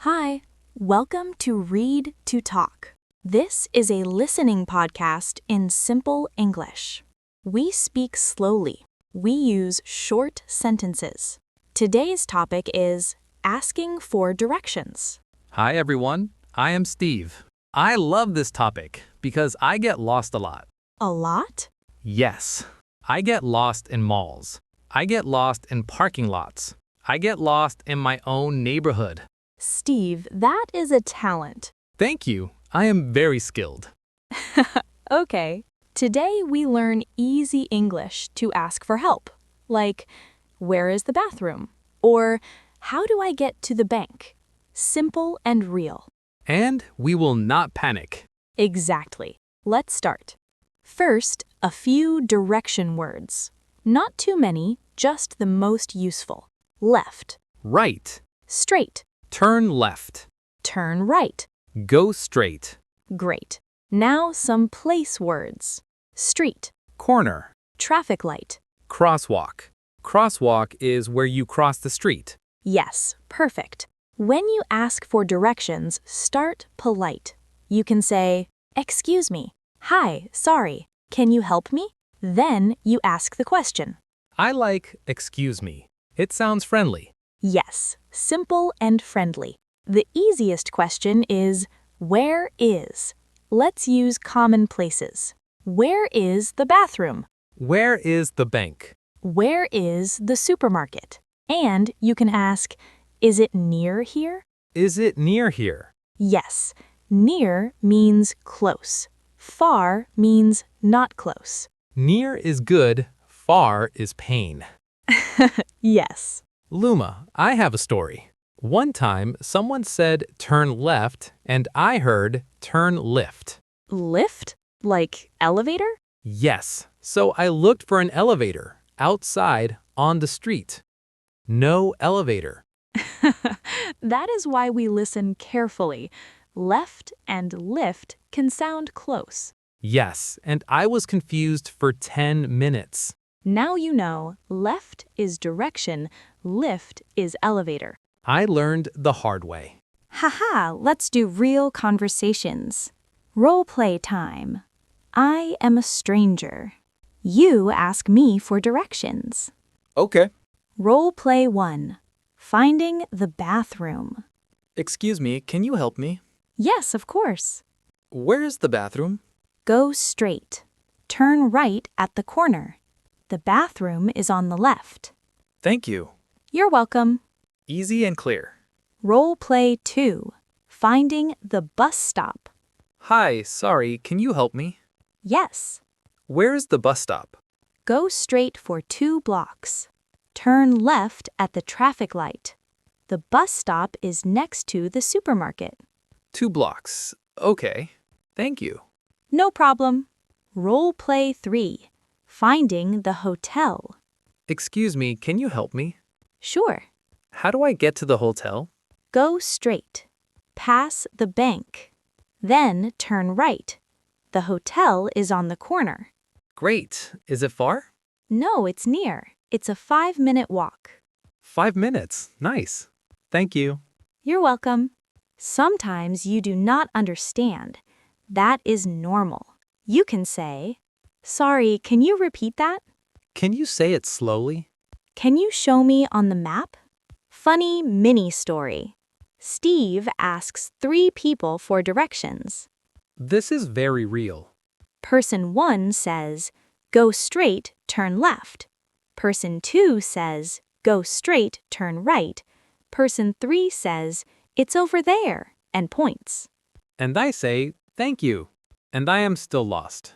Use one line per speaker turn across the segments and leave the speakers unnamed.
Hi, welcome to Read to Talk. This is a listening podcast in simple English. We speak slowly. We use short sentences. Today's topic is asking for directions.
Hi everyone, I am Steve. I love this topic because I get lost a lot.
A lot?
Yes, I get lost in malls. I get lost in parking lots. I get lost in my own neighborhood.
Steve, that is a talent.
Thank you, I am very skilled.
Okay. Today we learn easy English to ask for help, like, where is the bathroom? Or, how do I get to the bank? Simple and real.
And we will not panic.
Exactly. Let's start. First, a few direction words. Not too many, just the most useful. Left.
Right.
Straight.
Turn left.
Turn right.
Go straight.
Great. Now some place words. Street.
Corner.
Traffic light.
Crosswalk. Crosswalk is where you cross the street.
Yes, perfect. When you ask for directions, start polite. You can say, "Excuse me. Hi, sorry. Can you help me?" Then you ask the question.
I like excuse me. It sounds friendly.
Yes, simple and friendly. The easiest question is, where is? Let's use common places. Where is the bathroom?
Where is the bank?
Where is the supermarket? And you can ask, is it near here?
Is it near here?
Yes, near means close. Far means not close.
Near is good, far is pain.
Yes.
Luma, I have a story. One time, someone said turn left, and I heard turn lift.
Lift? Like elevator?
Yes, so I looked for an elevator outside on the street. No elevator.
That is why we listen carefully. Left and lift can sound close.
Yes, and I was confused for 10 minutes.
Now you know, left is direction, lift is elevator.
I learned the hard way.
Haha, let's do real conversations. Role play time. I am a stranger. You ask me for directions.
Okay.
Role play 1. Finding the bathroom.
Excuse me, can you help me?
Yes, of course.
Where is the bathroom?
Go straight. Turn right at the corner. The bathroom is on the left.
Thank you.
You're welcome.
Easy and clear.
Role play 2. Finding the bus stop.
Hi, sorry, can you help me?
Yes.
Where is the bus stop?
Go straight for 2 blocks. Turn left at the traffic light. The bus stop is next to the supermarket.
2 blocks. Okay. Thank you.
No problem. Role play 3. Finding the hotel.
Excuse me, can you help me?
Sure.
How do I get to the hotel?
Go straight. Pass the bank. Then turn right. The hotel is on the corner.
Great. Is it far?
No, it's near. It's a 5-minute walk.
5 minutes. Nice. Thank you.
You're welcome. Sometimes you do not understand. That is normal. You can say, "Sorry, can you repeat that?
Can you say it slowly?
Can you show me on the map?" Funny mini story. Steve asks 3 people for directions.
This is very real.
Person 1 says, "Go straight, turn left." Person 2 says, "Go straight, turn right." Person 3 says, "It's over there," and points.
And I say, thank you. And I am still lost.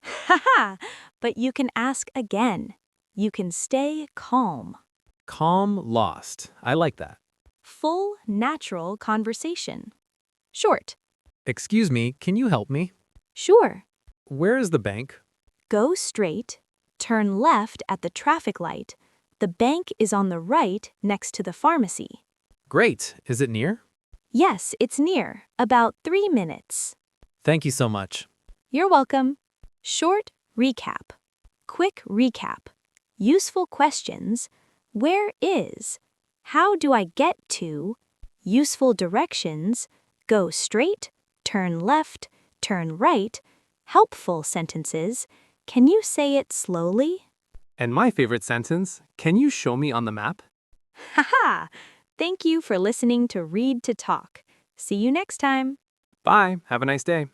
Haha, but you can ask again. You can stay calm.
Calm, lost. I like that.
Full, natural conversation. Short.
Excuse me, can you help me?
Sure.
Where is the bank?
Go straight. Turn left at the traffic light. The bank is on the right next to the pharmacy.
Great. Is it near?
Yes, it's near. About 3 minutes.
Thank you so much.
You're welcome. Short recap. Quick recap. Useful questions. Where is? How do I get to? useful directions, go straight, turn left, turn right, helpful sentences. Can you say it slowly?
And my favorite sentence, can you show me on the map?
Haha! Thank you for listening to Read to Talk. See you next time.
Bye. Have a nice day.